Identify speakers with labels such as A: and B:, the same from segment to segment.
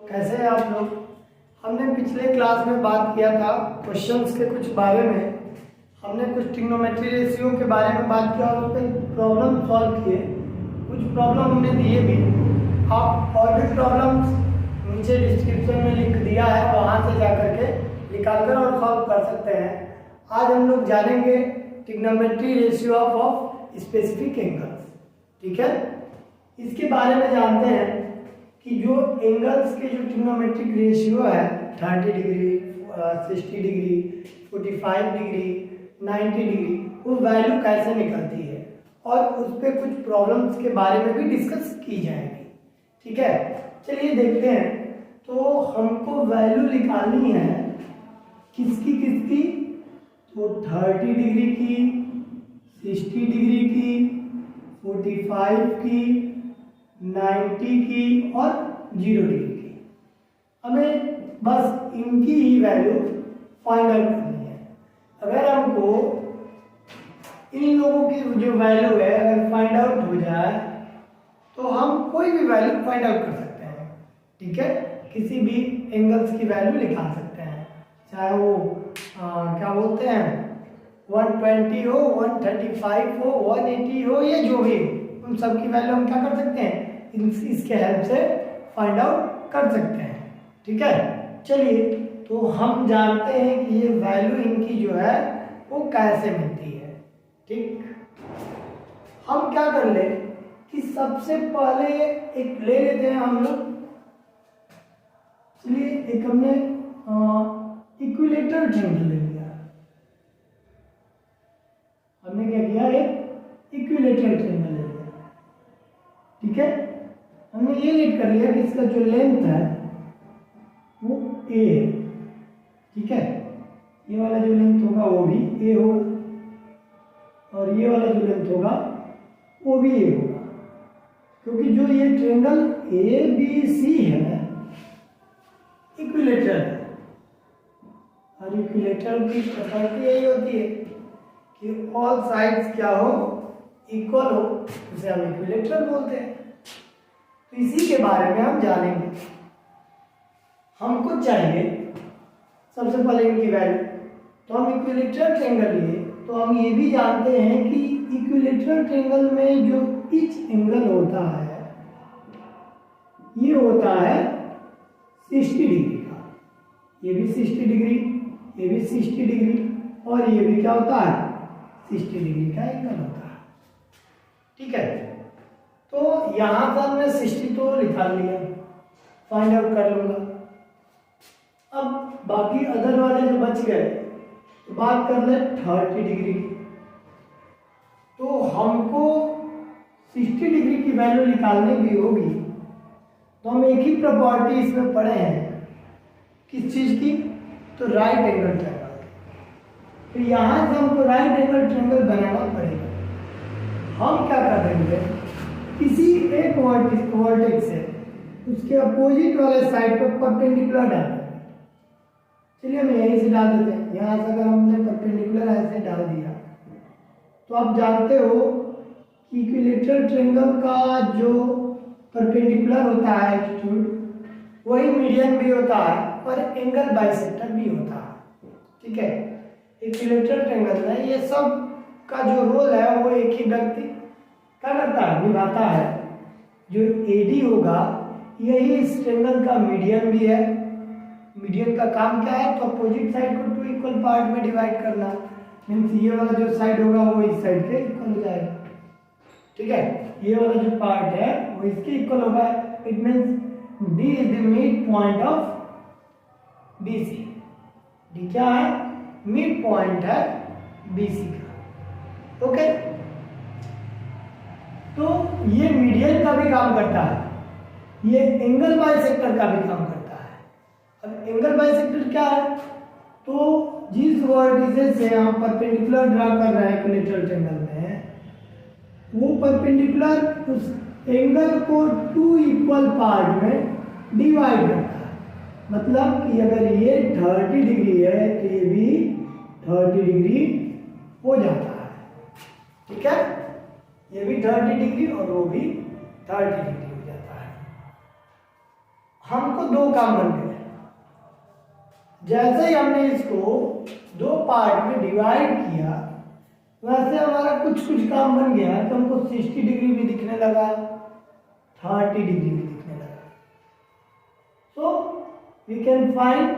A: कैसे हैं आप लोग। हमने पिछले क्लास में बात किया था क्वेश्चंस के कुछ बारे में। हमने कुछ ट्रिग्नोमेट्री रेशियो के बारे में बात किया और उस पर प्रॉब्लम सॉल्व किए। कुछ प्रॉब्लम हमने दिए भी। आप और भी प्रॉब्लम्स नीचे डिस्क्रिप्शन में लिख दिया है, वहाँ से जा करके निकाल कर और सॉल्व कर सकते हैं। आज हम लोग जानेंगे trigonometry ratio of specific angles. ठीक है, इसके बारे में जानते हैं कि जो एंगल्स के जो ट्रिग्नोमेट्रिक रेशियो है 30 डिग्री, 60 डिग्री, 45 डिग्री, 90 डिग्री, वो वैल्यू कैसे निकलती है और उस पर कुछ प्रॉब्लम्स के बारे में भी डिस्कस की जाएगी। ठीक है, चलिए देखते हैं। तो हमको वैल्यू निकालनी है किसकी किसकी, तो 30 डिग्री की, 60 डिग्री की, 45 की, 90 की और 0 डिग्री की। हमें बस इनकी ही वैल्यू फाइंड आउट करनी है। अगर हमको इन लोगों की जो वैल्यू है अगर फाइंड आउट हो जाए तो हम कोई भी वैल्यू फाइंड आउट कर सकते हैं। ठीक है, किसी भी एंगल्स की वैल्यू निकाल सकते हैं, चाहे वो क्या बोलते हैं 120 हो, 135 हो, 180 हो या जो भी हो, उन सब की वैल्यू हम क्या कर सकते हैं, इसके हेल्प से फाइंड आउट कर सकते हैं। ठीक है, चलिए तो हम जानते हैं कि ये वैल्यू इनकी जो है वो कैसे मिलती है। ठीक, हम क्या कर ले कि सबसे पहले एक ले लेते हैं हम लोग। चलिए एक हमने इक्विलेटरल ट्रायंगल ले लिया। हमने क्या किया, एक इक्विलेटरल ट्रायंगल ले लिया। ठीक है, हमने ये लीड कर लिया कि इसका जो लेंथ है वो a है। ठीक है, ये वाला जो लेंथ होगा वो भी a होगा और ये वाला जो लेंथ होगा वो भी a होगा, क्योंकि जो ये ट्रायंगल ABC है इक्विलेटरल है। और इक्विलेटरल की प्रॉपर्टी यही होती है कि ऑल साइड्स क्या हो, इक्वल हो, उसे हम इक्विलेटरल बोलते हैं। तो इसी के बारे में हम जानेंगे। हमको चाहिए सबसे पहले इनकी वैल्यू, तो हम इक्विलेटरल ट्रायंगल लिए तो हम ये भी जानते हैं कि इक्विलेटरल ट्रायंगल में जो पिच एंगल होता है ये होता है 60 डिग्री का। ये भी 60 डिग्री, ये भी 60 डिग्री और ये भी क्या होता है 60 डिग्री का एंगल होता है। ठीक है, तो यहां पर हमने 60 तो निकाल लिया, फाइंड आउट कर लूंगा। अब बाकी अदर वाले जो बच गए तो बात कर ले 30 डिग्री की। तो हमको 60 डिग्री की वैल्यू निकालनी भी होगी, तो हम एक ही प्रॉपर्टी इसमें पढ़े हैं, किस चीज की, तो राइट एंगल ट्रायंगल। तो यहां से हमको राइट एंगल ट्रायंगल बनाना पड़ेगा। हम क्या कर देंगे, किसी एक वर्टेक्स से उसके अपोजिट वाले साइड पर परपेंडिकुलर डाल देंगे। चलिए हम यहीं से डाल देते हैं। यहाँ से अगर हमने परपेंडिकुलर ऐसे डाल दिया तो आप जानते हो कि इक्विलेटरल ट्रायंगल का जो परपेंडिकुलर होता है एल्टीट्यूड वही मीडियन भी होता है और एंगल बाइसेक्टर भी होता है। ठीक है, इक्विलेटरल ट्रायंगल में ये सब का जो रोल है वो एक ही व्यक्ति क्या करता है, निभाता है। जो AD होगा यही इस ट्रायंगल का मीडियन भी है। मीडियन का काम क्या है, तो अपोजिट साइड को 2 इक्वल पार्ट में डिवाइड करना। मीन्स ये वाला जो साइड होगा वो इस साइड के इक्वल हो जाएगा। ठीक है, ये वाला जो पार्ट है वो इसके इक्वल होगा। It means D is the mid point of BC। D क्या है, मिड पॉइंट है BC का। ओके, तो ये मीडियन का भी काम करता है, ये एंगल बाइसेक्टर का भी काम करता है। अब एंगल बाइसेक्टर क्या है, तो जिस वर्टिसेस से हम परपेंडिकुलर ड्रा कर रहे हैं इक्विलेटरल ट्रायंगल में, वो परपेंडिकुलर उस एंगल को 2 इक्वल पार्ट में डिवाइड करता है। मतलब कि अगर ये 30 डिग्री है तो ये भी 30 डिग्री हो जाता है। ठीक है, ये भी 30 डिग्री और वो भी 30 डिग्री हो जाता है। हमको दो काम बन गए। जैसे ही हमने इसको दो पार्ट में डिवाइड किया वैसे हमारा कुछ काम बन गया तो हमको 60 डिग्री भी दिखने लगा, 30 डिग्री भी दिखने लगा। So we can find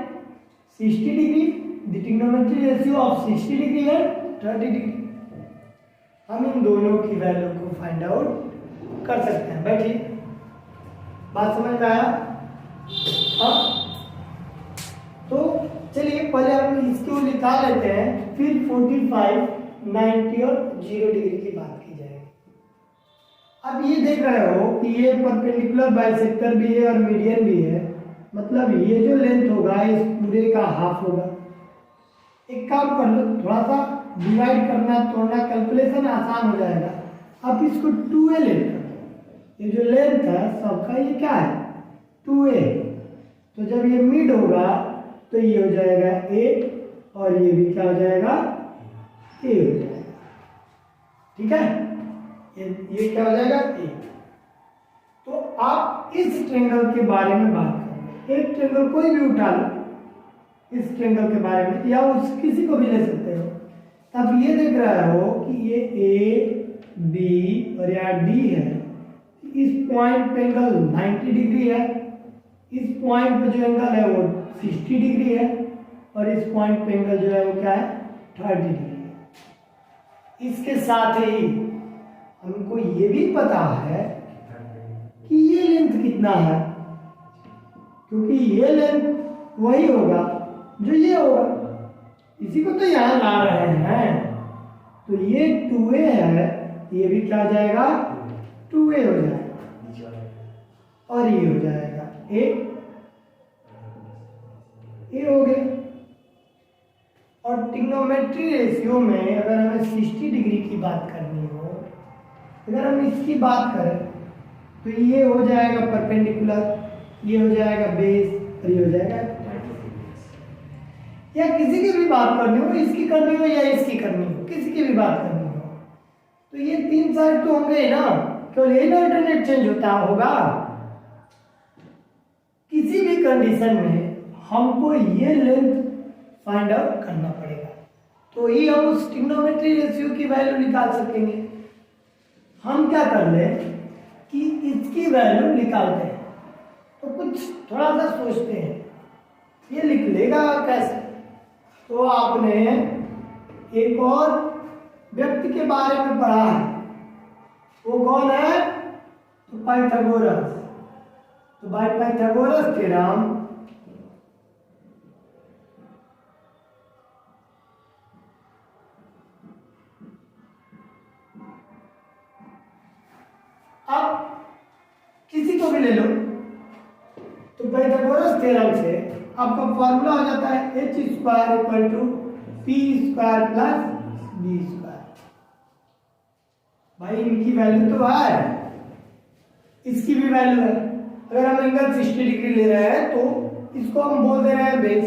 A: 60 degree, the trigonometry ratio of 60 degree and 30 degree. हम इन दोनों की वैल्यू को फाइंड आउट कर सकते हैं। बैठिए, बात समझ में आया? हाँ, तो चलिए पहले हम इसको निकाल लेते हैं, फिर 45, 90 और 0 डिग्री की बात की जाएगी। अब ये देख रहे हो कि ये परपेंडिकुलर बाइसेक्टर भी है और मीडियन भी है, मतलब ये जो लेंथ होगा इस पूरे का हाफ होगा। एक काम कर लो, थोड़ा सा डिवाइड करना तोड़ना कैलकुलेशन आसान हो जाएगा। अब इसको 2a लेते हैं, ये जो लेंथ है सबका ये क्या है 2a, तो जब ये मिड होगा तो ये हो जाएगा a और ये भी क्या हो जाएगा a हो जाएगा। ठीक है, ये क्या हो जाएगा a। तो आप इस ट्रायंगल के बारे में बात करेंगे, एक ट्रायंगल कोई भी उठा लो इस ट्रायंगल के बारे में, या उस किसी को भी ले सकते हो। तब ये देख रहे हो कि ये a b और यहाँ d है, इस पॉइंट पे एंगल 90 डिग्री है, इस पॉइंट पे जो एंगल है वो 60 डिग्री है और इस पॉइंट पे एंगल जो है वो क्या है 30 डिग्री है। इसके साथ ही हमको ये भी पता है कि ये लेंथ कितना है, क्योंकि ये लेंथ वही होगा जो ये होगा, इसी को तो यहाँ ला रहे हैं। तो ये 2a है, ये भी क्या हो जाएगा 2a हो जाएगा और ये हो जाएगा a हो गया। और ट्रिग्नोमेट्री रेशियो में अगर हमें 60 डिग्री की बात करनी हो, अगर हम इसकी बात करें तो ये हो जाएगा परपेंडिकुलर, ये हो जाएगा बेस और ये हो जाएगा, या किसी की भी बात करनी हो, इसकी करनी हो या इसकी करनी हो, किसी की भी बात करनी हो, तो ये तीन साइड तो होंगे ना, केवल यही ना अल्टरनेट चेंज होता होगा। किसी भी कंडीशन में हमको ये लेंथ फाइंड आउट करना पड़ेगा, तो ही हम उस ट्रिग्नोमेट्री रेशियो की वैल्यू निकाल सकेंगे। हम क्या कर ले कि इसकी वैल्यू निकालते हैं, तो कुछ थोड़ा सा सोचते हैं, ये लिख लेगा कैसे। तो आपने एक और व्यक्ति के बारे में पढ़ा है, वो कौन है, तो पाइथागोरस। तो बाय पाइथागोरस थ्योरम आप किसी को भी ले लो, तो पाइथागोरस थ्योरम से आपका फॉर्मूला हो जाता है h² = p² + b²। भाई इनकी वैल्यू तो है, इसकी भी वैल्यू है। अगर हम एंगल 60 डिग्री ले रहे हैं तो इसको हम बोल दे रहे हैं बेस।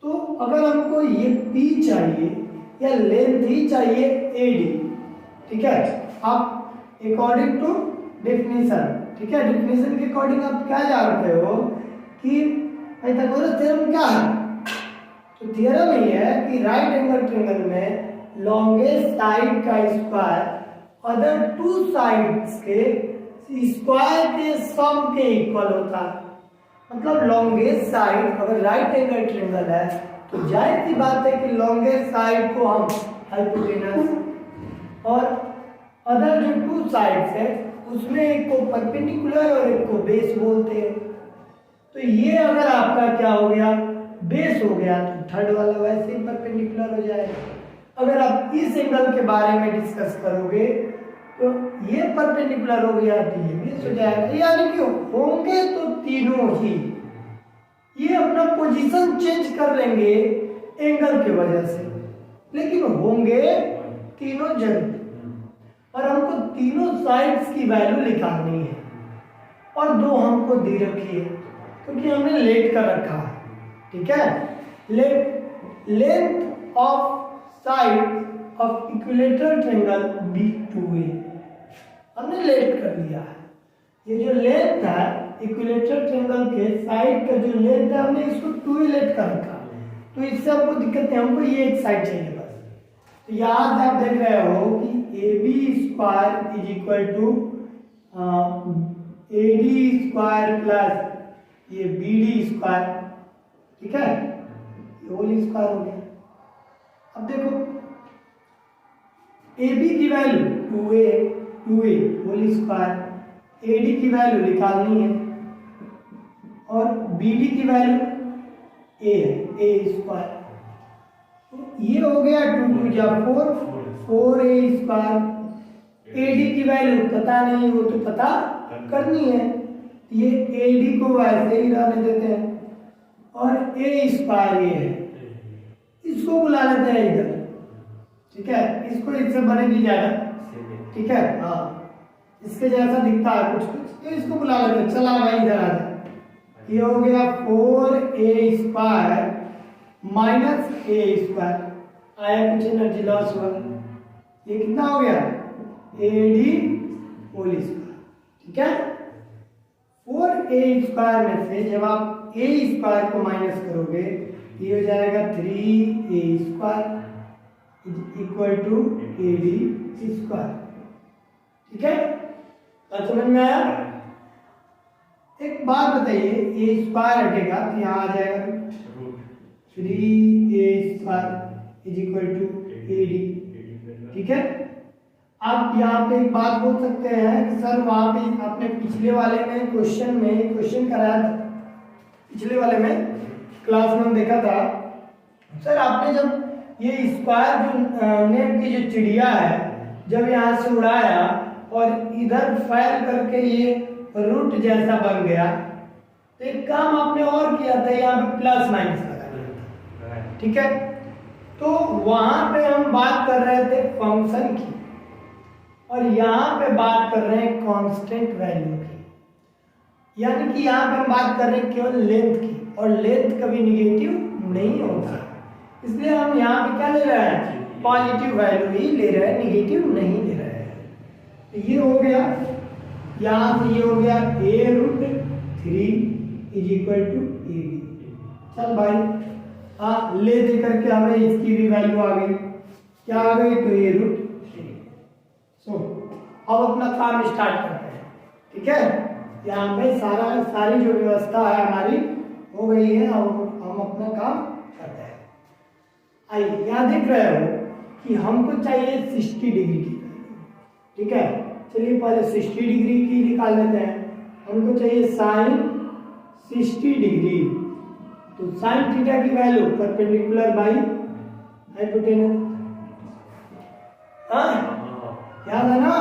A: तो अगर हमको ये p चाहिए या लेंथ ही चाहिए AD, ठीक है, आप अकॉर्डिंग टू डेफिनेशन, ठीक है, डेफिनेशन के अकॉर्डिंग आप क्या जानते हो कि पाइथागोरस थ्योरम क्या है। तो थ्योरम ये है कि राइट एंगल ट्रायंगल में लॉन्गेस्ट साइड का स्क्वायर अदर टू साइड्स के स्क्वायर के सम के इक्वल होता है। मतलब लॉन्गेस्ट साइड अगर राइट एंगल ट्रायंगल है तो जाहिर सी बात है कि लॉन्गेस्ट साइड को हम हाइपोटेनस और अदर जो टू साइड्स है उसमें एक को परपेंडिकुलर और एक को बेस बोलते हैं। तो ये अगर आपका क्या हो गया बेस हो गया तो थर्ड वाला वैसे ही परपेंडिकुलर हो जाएगा। अगर आप इस एंगल के बारे में डिस्कस करोगे तो ये परपेंडिकुलर हो गया तो ये बेस हो जाएगा, यानी कि होंगे तो तीनों ही, ये अपना पोजीशन चेंज कर लेंगे एंगल की वजह से, लेकिन होंगे तीनों जरूर। और हमको तीनों साइड्स की वैल्यू निकालनी है और दो हमको दे रखी है क्योंकि हमने लेट कर रखा है, ठीक है। Length of side of equilateral triangle B2A हमने लेट कर लिया है। ये जो लेंथ है इक्विलेटरल ट्रायंगल के साइड का जो लेंथ है हमने इसको 2 ही लेट कर रखा, तो इससे हमको दिक्कत है, हमको ये एक साइड चाहिए बस। तो यहाँ से आप देख रहे हो कि A B square is equal to A D square plus ये बी डी स्क्वायर, ठीक है, ये होल स्क्वायर हो गया। अब देखो ए बी की value 2a whole square, A D की वैल्यू निकालनी है और बी डी की वैल्यू ए है, ए स्क्वायर, तो ये हो गया 2 या 4a स्क्वायर। ए डी की वैल्यू पता नहीं, वो तो पता करनी है, ये ए डी को वैसे ही रहने देते हैं और ए स्क्वायर ये है, इसको बुला लेते हैं इधर, ठीक है, इसको इससे बनेगी ज्यादा, ठीक है, हाँ इसके जैसा दिखता है कुछ कुछ, तो इसको बुला लेते हैं। चला भाई इधर आ जा, ये हो गया 4a square minus a square, आया कुछ एनर्जी लॉस हुआ, ये कितना हो गया ए डी होल स्क्वायर, ठीक है। 4a स्क्वायर में से जब आप a स्क्वायर को माइनस करोगे ये हो जाएगा 3a square equal to A D square, ठीक है, बात समझ में आया। एक बात बताइए, ए स्क्वायर हटेगा तो यहाँ आ जाएगा 3a square is equal to A D, ठीक है। आप यहाँ पे एक बात बोल सकते हैं कि सर वहाँ पे आपने पिछले वाले में क्वेश्चन कराया था, पिछले वाले में क्लास में हम देखा था, सर आपने जब ये स्क्वायर जो नेम की जो चिड़िया है जब यहाँ से उड़ाया और इधर फैल करके ये रूट जैसा बन गया, तो एक काम आपने और किया था, यहाँ पे प्लस माइनस लगा दिया था, ठीक है। तो वहां पे हम बात कर रहे थे फंक्शन की और यहाँ पे बात कर रहे हैं कांस्टेंट वैल्यू की, यानी कि यहाँ पे हम बात कर रहे हैं केवल लेंथ की, और लेंथ कभी निगेटिव नहीं होता, इसलिए हम यहाँ पे क्या ले रहे हैं, पॉजिटिव वैल्यू ही ले रहे हैं, निगेटिव नहीं ले रहे हैं। तो ये हो गया, यहाँ से ये हो गया a√3 is equal to A D. चल भाई हाँ ले दे करके हमें इसकी भी वैल्यू आ गई, क्या आ गई, तो a√3। सो अब अपना काम स्टार्ट करते हैं, ठीक है। यहाँ पे सारी जो व्यवस्था है हमारी हो गई है, अब हम अपना काम करते हैं। आइए यहाँ देख रहे हो कि हमको चाहिए 60 डिग्री की, ठीक है। चलिए पहले 60 डिग्री की निकाल लेते हैं, हमको चाहिए साइन 60 डिग्री, तो साइन थीटा की वैल्यू परपेंडिकुलर बाई हाइपोटेनस, हाँ याद है ना।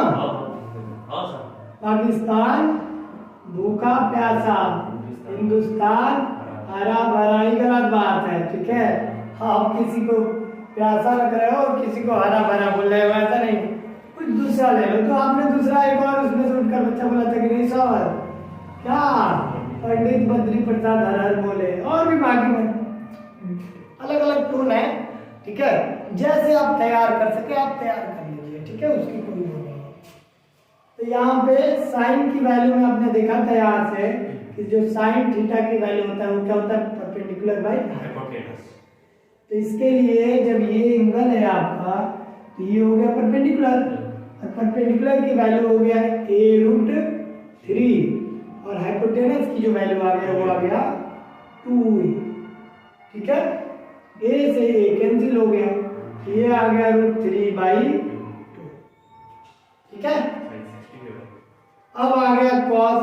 A: पाकिस्तान भूखा प्यासा, हिंदुस्तान हरा भरा, ही गलत बात है, ठीक है। आप किसी को प्यासा लग रहे हो और किसी को हरा भरा बोल रहे हो, ऐसा नहीं, कुछ दूसरा ले लो। तो आपने दूसरा एक और उसमें से उठकर बच्चा बोला था कि नहीं सर क्या पंडित बद्री प्रसाद हर बोले, और भी बाकी में अलग अलग टोन है, ठीक है। जैसे आप तैयार कर सके आप तैयार कर लीजिए, ठीक है, उसकी कोई वो नहीं। तो यहाँ पे साइन की वैल्यू में आपने देखा था यहाँ से कि जो साइन थीटा की वैल्यू होता है वो क्या होता है, परपेंडिकुलर बाई हाइपोटेनस। तो इसके लिए जब ये एंगल है आपका तो ये हो गया परपेंडिकुलर, और परपेंडिकुलर की वैल्यू हो गया a√3 और हाइपोटेनस की जो वैल्यू आ गया वो आ गया 2a, ठीक है। a से a कैंसिल हो गया, ये आ गया √3/2, ठीक है। अब आ गया cos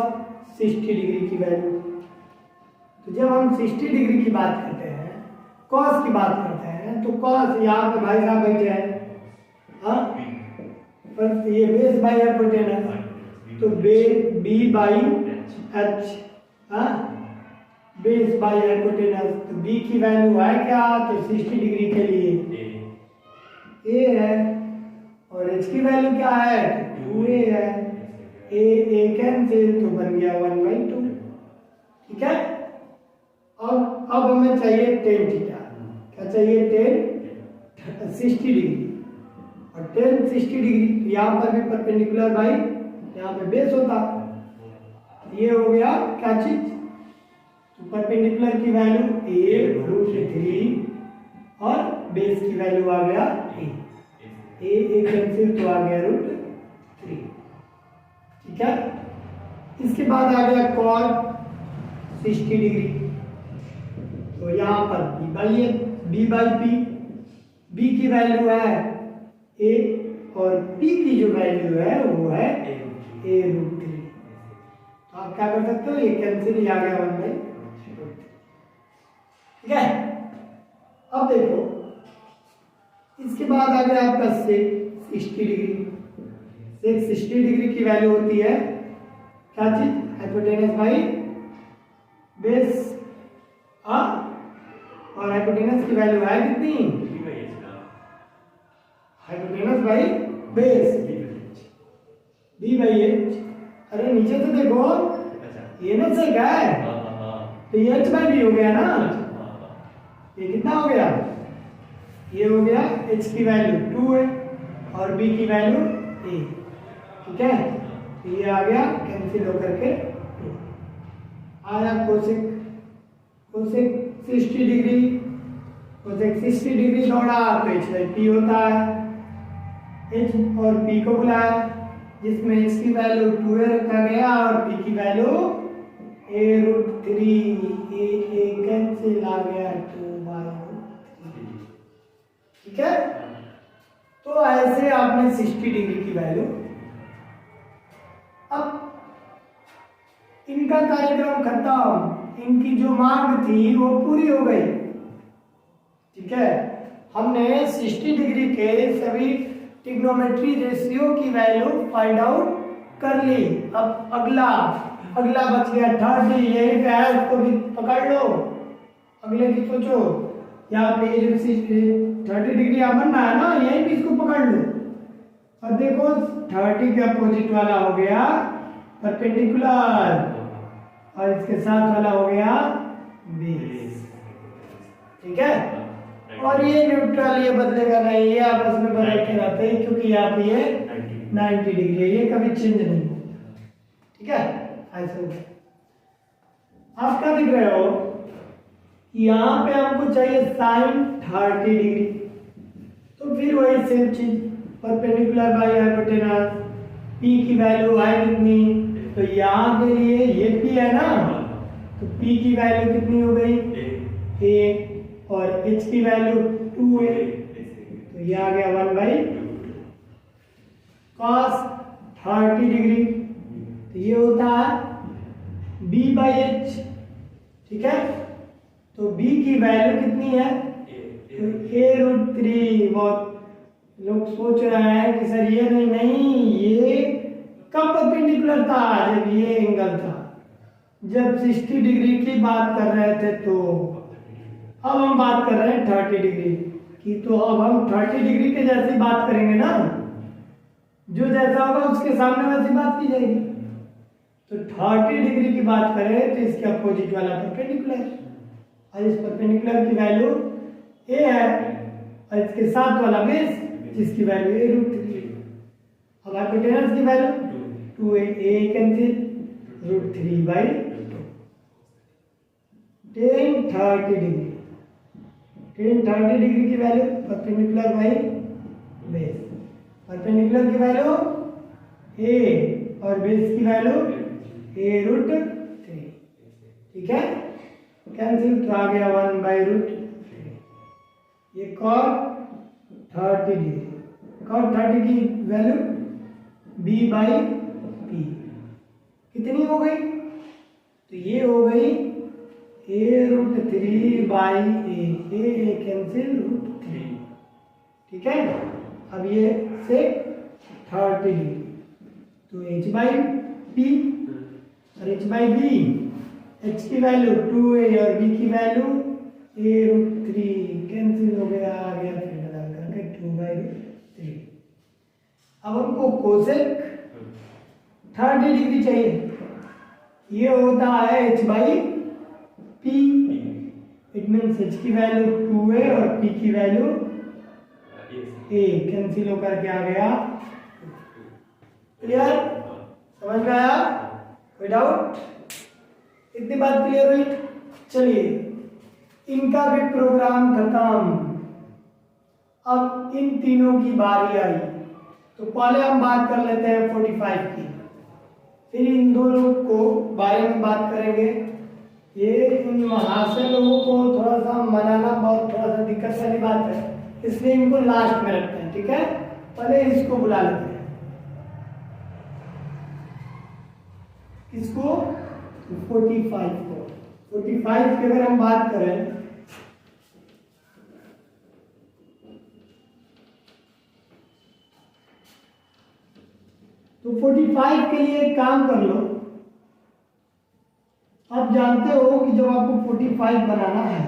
A: 60 डिग्री की वैल्यू। तो जब हम 60 डिग्री की बात करते हैं, cos की बात करते हैं, तो cos यहाँ पे भाई साहब बैठे हैं, हाँ, पर ये बेस बाई हाइपोटेनस, तो b/h, हाँ, बेस बाई हाइपोटेनस, तो b की वैल्यू है क्या, तो 60 डिग्री के लिए a है, और h की वैल्यू क्या है, 2a है, a कैंसिल, तो बन गया 1/2, ठीक है। अब हमें चाहिए tan थीटा, क्या चाहिए, tan 60 डिग्री, और tan 60 डिग्री यहाँ पर भी परपेंडिकुलर बाई यहाँ पे बेस होता, ये हो गया क्या चीज, तो परपेंडिकुलर की वैल्यू a√3 और बेस की वैल्यू आ गया a कैंसिल तो आ गया √3। ठीक है, इसके बाद आ गया cos 60 डिग्री, तो यहाँ पर b बाई पी, b की वैल्यू है a और p की जो वैल्यू है वो है a√3। तो आप क्या कर सकते हो, ये कैंसिल ही आ गया 1/3। ठीक है, अब देखो इसके बाद आ गया आपका sec 60 डिग्री। sec 60 डिग्री की वैल्यू होती है क्या चीज, हाइपोटेनस बाई बेस, और हाइपोटेनस की वैल्यू है कितनी, हाइपोटेनस बाई बेस b/h। अरे नीचे तो देखो ये ना से क्या है, तो ये h/b हो गया ना, ये कितना हो गया, ये हो गया h की वैल्यू 2 है और b की वैल्यू a। ठीक है, तो ये आ गया कैंसिल होकर के आया कोसेक 60 डिग्री, कोसेक 60 डिग्री छोड़ा तो h/p होता है, h और p को बुलाया जिसमें h की वैल्यू 2a रखा गया और p की वैल्यू a√3, a कैंसिल आ गया 2/3। ठीक है, तो ऐसे आपने 60 डिग्री की वैल्यू, अब इनका कार्यक्रम खत्म, इनकी जो मांग थी वो पूरी हो गई। ठीक है, हमने 60 डिग्री के सभी ट्रिग्नोमेट्री रेशियो की वैल्यू फाइंड आउट कर ली। अब अगला बच गया 30, यही पे है, उसको भी पकड़ लो, अगले की सोचो, यहाँ पे जो 30 डिग्री आप बनना है ना, यही भी इसको पकड़ लो और देखो 30 के अपोजिट वाला हो गया परपेंडिकुलर और इसके साथ वाला हो गया बेस। ठीक है, और ये न्यूट्रल, ये बदलेगा नहीं, ये आपस में बदल के रहते हैं क्योंकि यहाँ पे ये 90 डिग्री है, ये कभी चेंज नहीं होगा। ठीक है, ऐसे हो गया। आप क्या दिख रहे हो, यहाँ पे हमको चाहिए साइन 30 डिग्री, तो फिर वही सेम चीज, परपेंडिकुलर बाई हाइपोटेनस, p की वैल्यू है कितनी, तो यहाँ के लिए ये p है ना, तो p की वैल्यू कितनी हो गई a और h की वैल्यू 2a, तो ये आ गया 1/2 cos 30 डिग्री, तो ये होता है b/h। ठीक है, तो b की वैल्यू कितनी है, तो a√3। बहुत लोग सोच रहे हैं कि सर ये नहीं, ये कब परपेंडिकुलर था, जब ये एंगल था, जब 60 डिग्री की बात कर रहे थे, तो अब हम बात कर रहे हैं 30 डिग्री की, तो अब हम 30 डिग्री के जैसी बात करेंगे ना, जो जैसा होगा उसके सामने वैसी बात की जाएगी। तो 30 डिग्री की बात करें तो इसके अपोजिट वाला परपेंडिकुलर, और इस परपेंडिकुलर की वैल्यू a है और इसके साथ वाला बेस जिसकी वैल्यू a√3। अब हाइपोटेनस की value 2a, a cancel √3/2। 30 degree, 30 degree की value perpendicular by base, perpendicular की वैल्यू a और बेस की वैल्यू a√3। ठीक है, कैंसिल तो आ गया 1/√3। ये cos 30 डिग्री, cos 30 की वैल्यू b/p कितनी हो गई, तो ये हो गई a√3/a, a कैंसिल √3। ठीक है, अब ये से 30 डिग्री, तो h/p और h/b, h की वैल्यू 2a और b की वैल्यू a√3 कैंसिल हो गया, आ गया फिर बदल करके 2/3। अब हमको कोसेक 30 डिग्री चाहिए, ये होता है h/p, इट मीन्स h की वैल्यू 2a और p की वैल्यू a कैंसिल होकर के आ गया। क्लियर, समझ में आया, विदाउट। इतनी बात क्लियर हुई। चलिए इनका भी प्रोग्राम खत्म। अब इन तीनों की बारी आई, तो पहले हम बात कर लेते हैं 45 की, फिर इन दो लोग को बारे में बात करेंगे। ये इन महाशय लोगों को थोड़ा सा मनाना बहुत थोड़ा सा दिक्कत वाली बात है, इसलिए इनको लास्ट में रखते हैं। ठीक है, पहले इसको बुला लेते हैं, इसको 45 को। 45 की अगर हम बात करें तो 45 के लिए एक काम कर लो। आप जानते हो कि जब आपको 45 बनाना है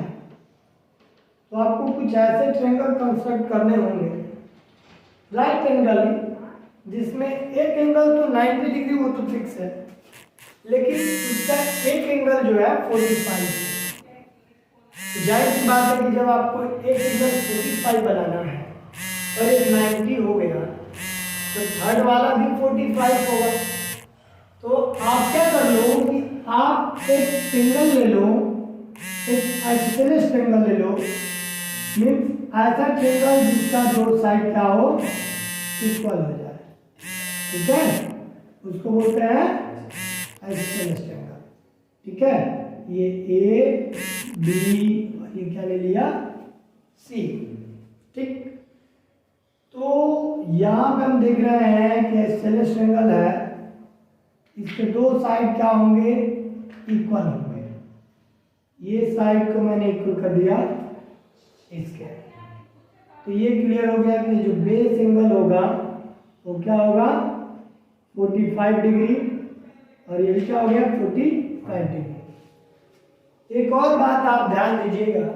A: तो आपको कुछ ऐसे ट्रायंगल कंस्ट्रक्ट करने होंगे राइट एंगल, जिसमें एक एंगल तो 90 डिग्री वो तो फिक्स है, लेकिन उसका एक एंगल जो है 45 है। तो जाहिर सी बात है कि जब आपको एक एंगल 45 बनाना है और एक 90 हो गया तो थर्ड वाला भी 45 होगा। तो आप क्या कर लो कि आप एक ट्रायंगल ले लो, एक आइसोसेलेस ट्रायंगल ले लो, मीन्स ऐसा ट्रायंगल जिसका दो साइड क्या हो, इक्वल हो जाए। ठीक है, उसको बोलते हैं आइसोसेलेस ट्रायंगल। ठीक है, ये ए बी और ये क्या ले लिया, सी। ठीक, तो यहां पे हम देख रहे हैं कि आइसोसेलेस ट्रायंगल है, इसके दो साइड क्या होंगे, इक्वल होंगे। ये साइड को मैंने इक्वल कर दिया इसके, तो ये क्लियर हो गया कि जो बेस एंगल होगा वो क्या होगा 45 डिग्री और ये भी क्या हो गया 45 डिग्री। एक और बात आप ध्यान दीजिएगा,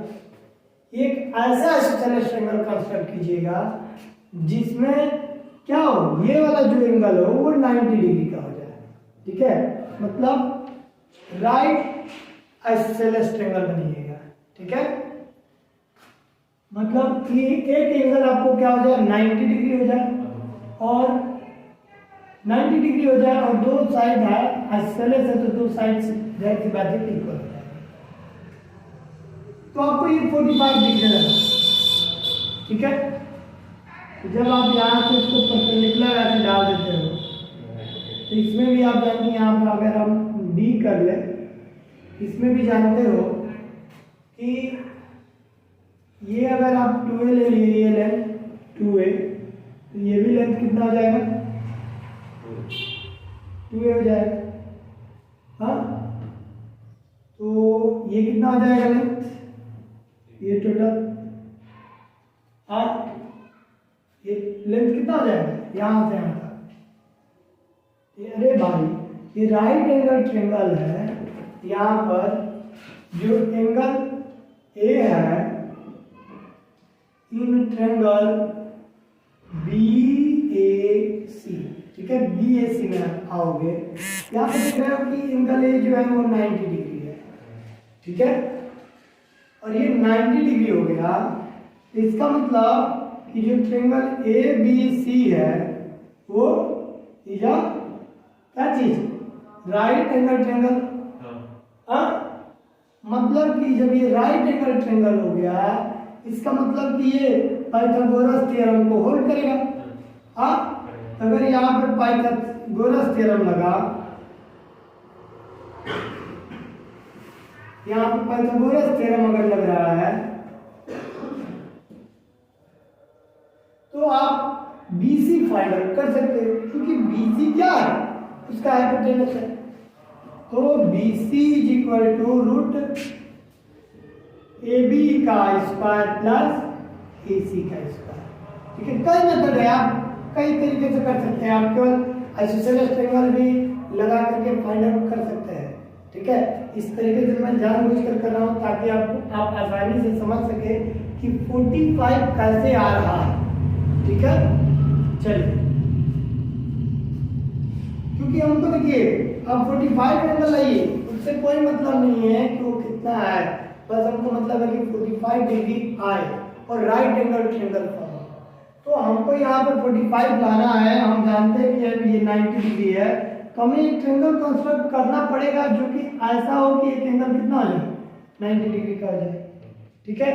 A: एक ऐसा आइसोसेलेस ट्रायंगल कंस्ट्रक्ट कीजिएगा जिसमें क्या हो, ये वाला जो एंगल हो वो 90 डिग्री का हो जाए। ठीक है, मतलब राइट आइसोसेलेस ट्रायंगल बनिएगा। ठीक है, मतलब कि एक एंगल आपको क्या हो जाए 90 डिग्री हो जाए और 90 डिग्री हो जाए और दो साइड है आइसोसेलेस है तो दो साइड जाहिर सी बात है इक्वल हो जाए, तो आपको ये 45 डिग्री लगा। ठीक है, तो जब आप यहाँ से इसको परपेंडिकुलर ऐसे डाल देते हो तो इसमें भी आप जानिए, यहाँ पर अगर हम डी कर ले, इसमें भी जानते हो कि ये अगर आप 2a ले लिए, ये लेंथ 2a, तो ये भी लेंथ कितना हो जाएगा 2a हो जाएगा। हाँ, तो ये कितना हो जाएगा लेंथ, ये टोटल, हाँ ये लेंथ कितना हो जाएगा यहाँ से यहाँ तक। अरे भाई ये राइट एंगल ट्रायंगल है, यहाँ पर जो एंगल ए है इन ट्रायंगल BAC। ठीक है, BAC में आओगे, यहाँ पर देख रहे हो कि एंगल ए जो है वो 90 डिग्री है। ठीक है, और ये 90 डिग्री हो गया, इसका मतलब कि जो ट्रायंगल ABC है वो इज अ क्या चीज, राइट एंगल ट्रायंगल। हाँ, मतलब कि जब ये राइट एंगल ट्रायंगल हो गया इसका मतलब कि ये पाइथागोरस थ्योरम को होल्ड करेगा। हाँ, अगर यहाँ पर पाइथागोरस थ्योरम लगा, यहाँ पर पाइथागोरस थ्योरम अगर लग रहा है तो आप BC फाइंड आउट कर सकते हो, क्योंकि BC क्या है, उसका हाइपोटेनस है। तो BC is equal to root AB का स्क्वायर प्लस AC का स्क्वायर। ठीक है, कई मेथड है, आप कई तरीके से कर सकते हैं। आप केवल आइसोसेलेस ट्रायंगल भी लगा करके फाइंड आउट कर सकते हैं। ठीक है, इस तरीके से मैं जानबूझकर कर रहा हूँ ताकि आप आसानी से समझ सके कि 45 कैसे आ रहा है। ठीक है, चलिए, क्योंकि हमको देखिए अब 45 एंगल लाइए, उससे कोई मतलब नहीं है कि वो कितना है, बस हमको मतलब है कि 45 डिग्री आए और राइट एंगल ट्रायंगल फॉर्म। तो हमको यहाँ पर 45 लाना है, हम जानते हैं कि ये 90 डिग्री है, तो हमें एक ट्रायंगल कंस्ट्रक्ट करना पड़ेगा जो कि ऐसा हो कि एक एंगल कितना हो जाए 90 डिग्री का हो जाए। ठीक है,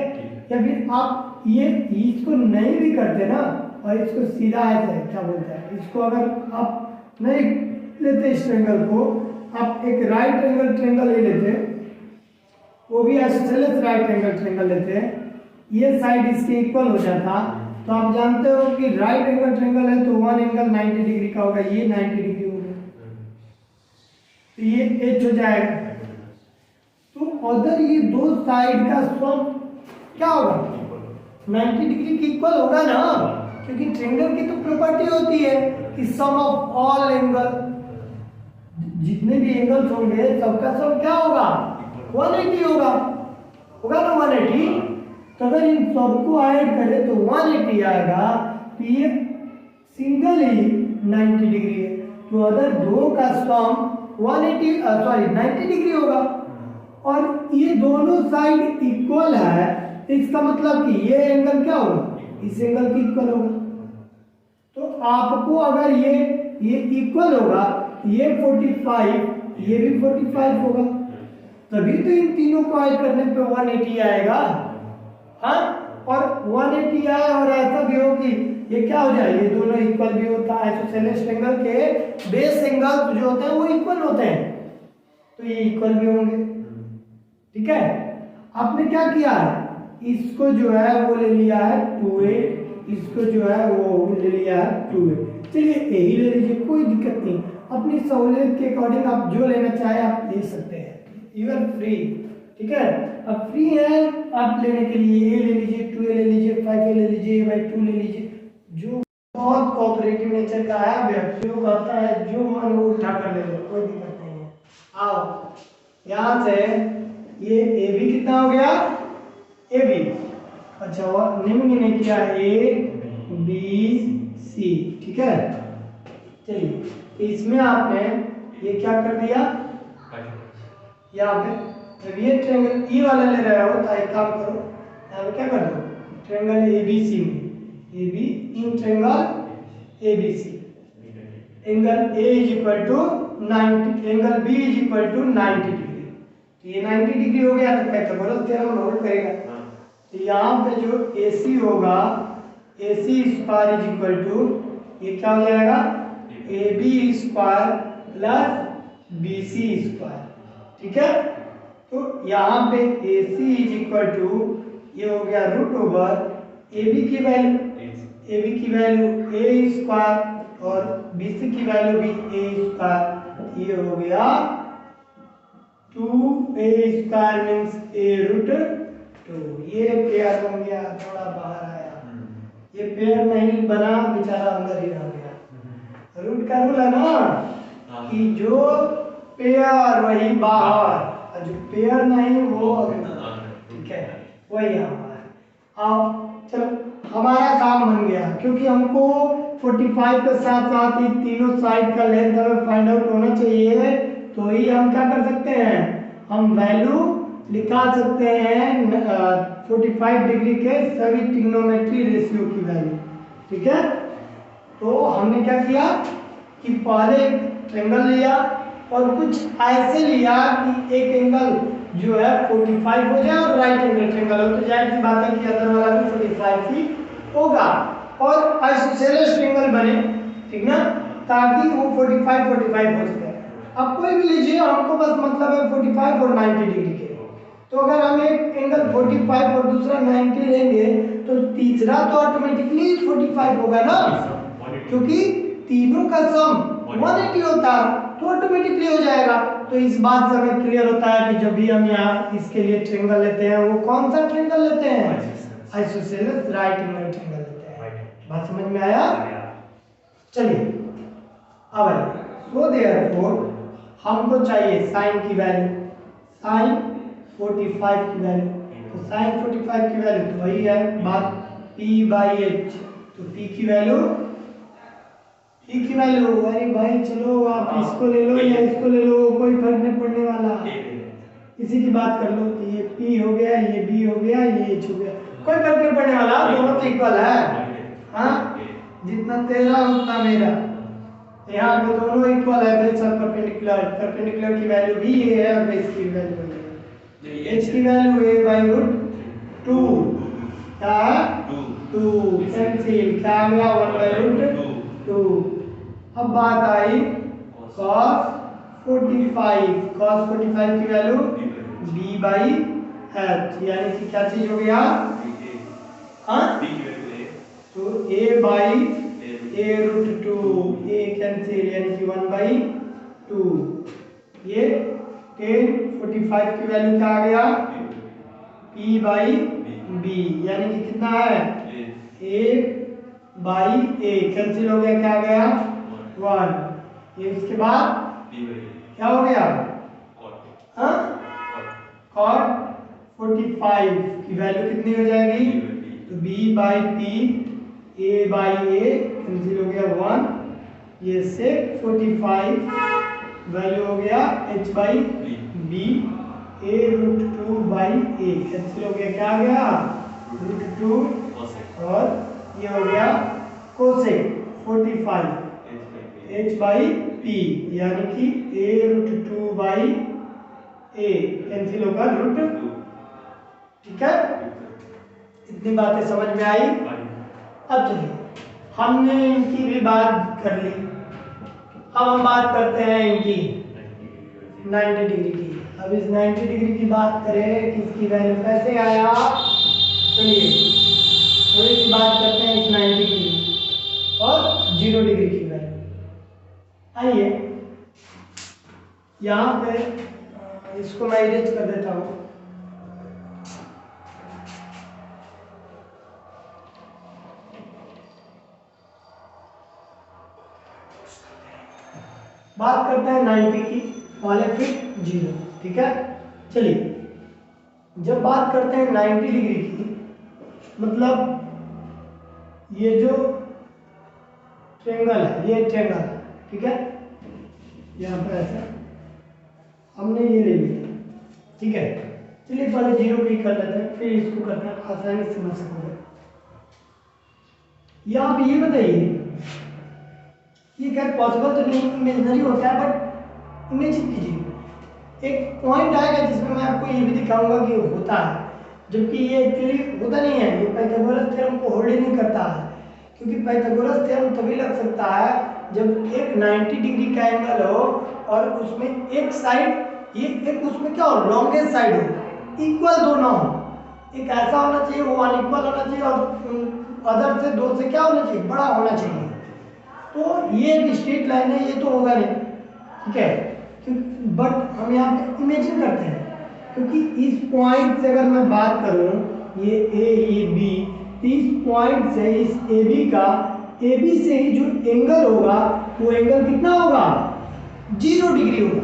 A: या फिर आप ये इसको नहीं भी करते ना और इसको सीधा ऐसे क्या बोलते हैं, इसको अगर आप नहीं लेते इस ट्रायंगल को, आप एक राइट एंगल ट्रायंगल ले लेते, वो भी आइसोसेलेस राइट एंगल ट्रायंगल लेते हैं, ये साइड इसके इक्वल हो जाता, तो आप जानते हो कि राइट एंगल ट्रायंगल है तो वन एंगल 90 डिग्री का होगा, ये 90 डिग्री होगा, तो ये एच हो जाएगा। तो अगर ये दो साइड का सम क्या होगा 90 डिग्री की इक्वल होगा ना, क्योंकि ट्रायंगल की तो प्रॉपर्टी होती है कि सम ऑफ ऑल एंगल, जितने भी एंगल्स होंगे सबका सम क्या होगा 180 होगा ना 180। तो अगर इन सबको ऐड करें तो 180 आएगा, तो ये सिंगल ही 90 डिग्री है, तो अगर दो का सम 90 डिग्री होगा और ये दोनों साइड इक्वल है, इसका मतलब कि ये एंगल क्या होगा इस एंगल की इक्वल होगा। तो आपको अगर ये इक्वल होगा, ये 45 ये भी 45 होगा, तभी तो इन तीनों को ऐड करने पे 180 आएगा। हाँ, और 180 आए और ऐसा भी हो कि ये क्या हो जाए, ये दोनों इक्वल भी होता है, आइसोसेलेस ट्रायंगल के बेस एंगल जो होते हैं वो इक्वल होते हैं, तो ये इक्वल भी होंगे। ठीक है, आपने क्या किया है, इसको जो है वो ले लिया है 2a, इसको जो है वो ले लिया है 2a, चलिए यही ले लीजिए, कोई दिक्कत नहीं, अपनी सहूलियत के अकॉर्डिंग आप जो लेना चाहे आप ले सकते हैं, यू आर फ्री। ठीक है, अब फ्री है आप लेने के लिए, ए ले लीजिए, 2a ले लीजिए, 5a ले लीजिए, a/2 ले लीजिए, जो बहुत कोऑपरेटिव नेचर का है व्यक्ति जो कहता है जो मन वो उठा कर ले लो, कोई दिक्कत नहीं है। आओ यहाँ से ये ए बी कितना हो गया ए बी, अच्छा और निम्न ने किया ए बी सी। ठीक है, चलिए तो इसमें आपने ये क्या कर दिया, यहाँ पे जब ये ट्रायंगल ई वाला ले रहे हो तो एक काम करो, यहाँ पे क्या कर दो ट्रायंगल ए बी सी में, A B in triangle A B C, angle A is equal to 90, angle B is equal to 90 degree, तो ये 90 डिग्री हो गया तो पाइथागोरस थ्योरम होल्ड करेगा। तो यहाँ पे जो AC होगा AC square is equal to ये क्या हो जाएगा AB square plus BC square. ठीक है, तो यहाँ पे AC इज इक्वल टू ये हो गया रूट ओवर AB की वैल्यू A स्क्वायर और BC की वैल्यू भी A स्क्वायर, ये हो गया 2A square means A root 2, ये पेयर बन गया, थोड़ा बाहर आया, ये पेयर नहीं बना बेचारा अंदर ही रह गया। रूट का रूल है ना कि जो पेयर वही बाहर, जो पेयर नहीं वो अंदर। ठीक है, वही हमारा। अब चलो हमारा काम बन गया, क्योंकि हमको 45 के साथ साथ ही तीनों साइड का लेंथ हमें फाइंड आउट होना चाहिए, तो ही हम क्या कर सकते हैं, हम वैल्यू निकाल सकते हैं 45 डिग्री के सभी ट्रिग्नोमेट्री रेशियो की वैल्यू। ठीक है, तो हमने क्या किया कि पहले ट्रायंगल लिया और कुछ ऐसे लिया कि एक एंगल जो है 45 हो जाए और राइट एंगल ट्रायंगल हो, तो जाहिर सी बात है कि अदर वाला भी 45 ही होगा और आइसोसेलेस ट्रायंगल बने, ठीक ना, ताकि वो 45 हो सके। अब कोई भी लीजिए, हमको बस मतलब है 45 और 90 डिग्री के, तो अगर हम एक एंगल 45 और दूसरा 90 लेंगे तो तीसरा तो ऑटोमेटिकली 45 होगा ना, क्योंकि तीनों का सम 180 होता तो ऑटोमेटिकली हो जाएगा। तो इस बात से हमें क्लियर होता है कि जब भी हम यहाँ इसके लिए ट्रायंगल लेते हैं वो कौन सा ट्रायंगल लेते हैं, आइसोसेलेस राइट एंगल ट्रायंगल लेते हैं। बात समझ में आया? चलिए अब सो देयरफॉर हमको चाहिए साइन की वैल्यू, साइन 45 की वैल्यू, तो साइन 45 की वैल्यू तो वही है बात P/H, तो P की वैल्यू अरे भाई चलो आप इसको ले लो या इसको ले लो, कोई फर्क नहीं पड़ने वाला, इसी की बात कर लो। तो ये P हो गया, ये B हो गया, ये H हो गया, कोई फर्क नहीं पड़ने वाला, दोनों तो इक्वल है। हाँ, जितना तेरा उतना मेरा, यहाँ पे दोनों इक्वल है तो सब परपेंडिकुलर, परपेंडिकुलर की वैल्यू भी ये है और बेस की वैल्यू भी है। h की वैल्यू a बाई रूट 2 क्या है 2 कैंसिल, क्या आ गया 1 बाई रूट 2। अब बात आई cos 45 की वैल्यू b बाई h, यानी कि क्या चीज हो गया हाँ तो a by a root 2, a cancel यानी कि 1 बाई 2। ये 1045 की वैल्यू क्या आ गया p बाई b, यानी कि कितना है a बाई a कैंसिल हो गया, क्या आ गया 1। ये इसके बाद क्या हो गया हाँ cot 45 की वैल्यू कितनी हो जाएगी तो b by p a by a cancel हो गया 1, ये से 45 वैल्यू हो गया h by b a root 2 by a cancel हो गया, क्या आ गया रूट 2 और ये हो गया कोसेक 45 h बाई p, यानी कि a root 2 by a cancel होगा रूट 2। ठीक है, इतनी बातें समझ में आई। अब चलिए हमने इनकी भी बात कर ली, अब हम बात करते हैं इनकी 90 डिग्री की। अब इस 90 डिग्री की बात करें कि इसकी वैल्यू कैसे आया, चलिए थोड़ी सी बात करते हैं इस 90 की और 0 डिग्री की वैल्यू। आइए यहाँ पे इसको मैं इरेज कर देता हूँ। बात करते हैं 90 की, पहले फिर 0। ठीक है, चलिए जब बात करते हैं 90 डिग्री की, मतलब ये जो ट्रेंगल है, ये ट्रेंगल है, ठीक है, यहाँ पर ऐसा हमने ये ले लिया। ठीक है, चलिए पहले 0 भी कर लेते हैं, फिर इसको करते हैं, आसानी से समझ सकोगे। या आप ये बताइए, ये क्या पॉसिबल तो नहीं, इमेजिनरी होता है, बट इमेजिन कीजिए एक पॉइंट आएगा जिसमें मैं आपको ये भी दिखाऊंगा कि होता है, जबकि ये एक्चुअली होता नहीं है। ये पाइथागोरस थ्योरम को होल्ड ही नहीं करता है, क्योंकि पाइथागोरस थ्योरम तभी लग सकता है जब एक 90 डिग्री का एंगल हो और उसमें एक साइड, ये एक उसमें क्या हो लॉन्गेस्ट साइड हो, इक्वल दोनों हो। एक ऐसा होना चाहिए वो अनइक्वल होना चाहिए और अदर से दो से क्या होना चाहिए बड़ा होना चाहिए। तो ये एक स्ट्रेट लाइन है, ये तो होगा नहीं। ठीक है, बट हम यहाँ पे इमेजिन करते हैं, क्योंकि इस पॉइंट से अगर मैं बात करूं, ये ए ये बी, इस पॉइंट से इस ए बी का, ए बी से ही जो एंगल होगा वो एंगल कितना होगा 0 डिग्री होगा।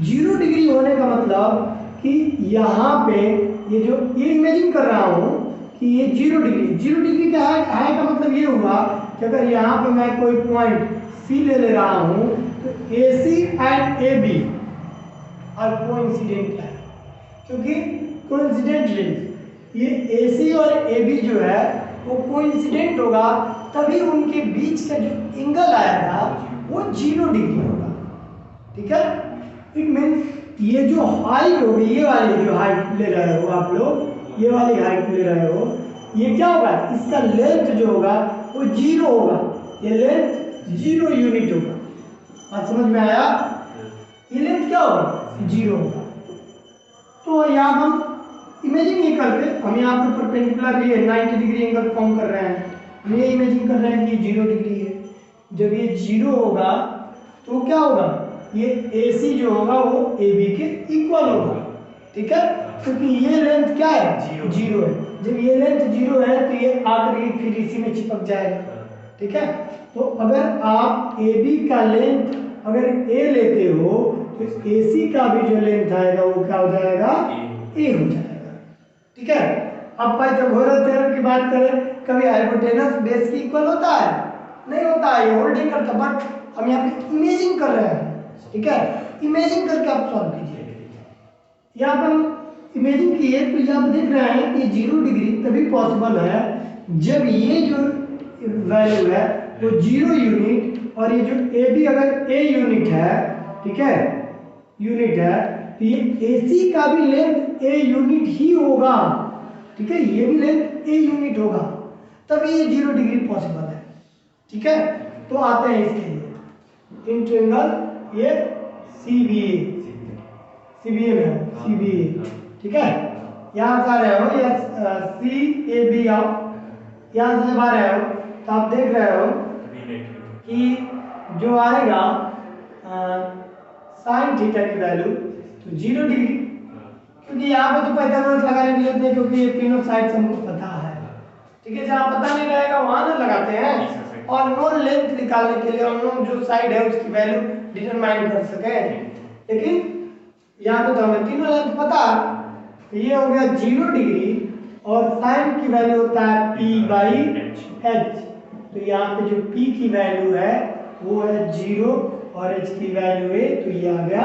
A: 0 डिग्री होने का मतलब कि यहाँ पे ये जो ये इमेजिन कर रहा हूँ कि ये 0 डिग्री का है का मतलब ये हुआ कि अगर यहाँ पे मैं कोई पॉइंट सी ले रहा हूँ तो ए सी एंड ए बी और कोइंसिडेंट है, क्योंकि कोइंसिडेंटली ये ए सी और ए बी जो है वो कोइंसिडेंट होगा, तभी उनके बीच का जो एंगल आएगा वो 0 डिग्री होगा। ठीक है, इट मीन्स ये जो हाइट होगी, ये वाली जो हाइट ले रहे हो आप लोग, ये वाली हाइट ले रहे हो, ये क्या होगा, इसका लेंथ जो होगा वो 0 होगा, ये लेंथ 0 यूनिट होगा। बात समझ में आया, ये लेंथ क्या होगा 0 होगा। तो यहाँ हम इमेजिन ये करके हम यहाँ पे परपेंडिकुलर ये 90 डिग्री एंगल फॉर्म कर रहे हैं, हम ये इमेजिन कर रहे हैं कि 0 डिग्री है। जब ये 0 होगा तो क्या होगा, ये AC जो होगा वो AB के इक्वल होगा। ठीक है, क्योंकि ये लेंथ क्या है 0 है। जब ये लेंथ 0 है तो ये आकर फिर इसी में चिपक जाएगा। ठीक है, तो अगर आप AB का लेंथ अगर A लेते हो तो AC का भी जो लेंथ आएगा वो क्या हो जाएगा A हो जाएगा। ठीक है, अब पाइथागोरस थ्योरम की बात करें, कभी हाइपोटेनस बेस की इक्वल होता है, नहीं होता है, ये होल्ड नहीं करता, बट हम यहाँ पे इमेजिन कर रहे हैं। ठीक है, इमेजिन करके आप सॉल्व कीजिए। यहाँ पर हम इमेजिन किए तो यहाँ पर देख रहे हैं कि 0 डिग्री तभी पॉसिबल है जब ये जो वैल्यू है वो 0 यूनिट और ये जो ए बी अगर ए यूनिट है, ठीक है, यूनिट है, तो ये ए सी का भी लेंथ ए यूनिट ही होगा, ठीक है, ये भी लेंथ ए यूनिट होगा, तभी ये 0 डिग्री पॉसिबल है, ठीक है। तो आते हैं इसके लिए इन ट्रायंगल ये सीबीए में सीबीए, ठीक है, यहाँ से आ रहे हो या सी ए बी आओ, यहाँ से जब आ रहे हो तो आप देख रहे हो कि जो आएगा साइन थीटा की वैल्यू तो 0 डिग्री, क्योंकि यहाँ पे तो पाइथागोरस लगाने की जरूरत नहीं, क्योंकि ये तीनों साइड से हमको पता है, ठीक है। जहाँ पता नहीं रहेगा वहां ना लगाते हैं, और नोन लेंथ निकालने के लिए नोन जो साइड है उसकी वैल्यू डिटरमाइन कर सके, लेकिन यहाँ पे तो हमें तीनों लेंथ पता, तो ये हो गया 0 डिग्री, और साइन की वैल्यू होता है p/h, तो यहाँ पे जो p की वैल्यू है वो है 0 और h की वैल्यू है, तो ये आ गया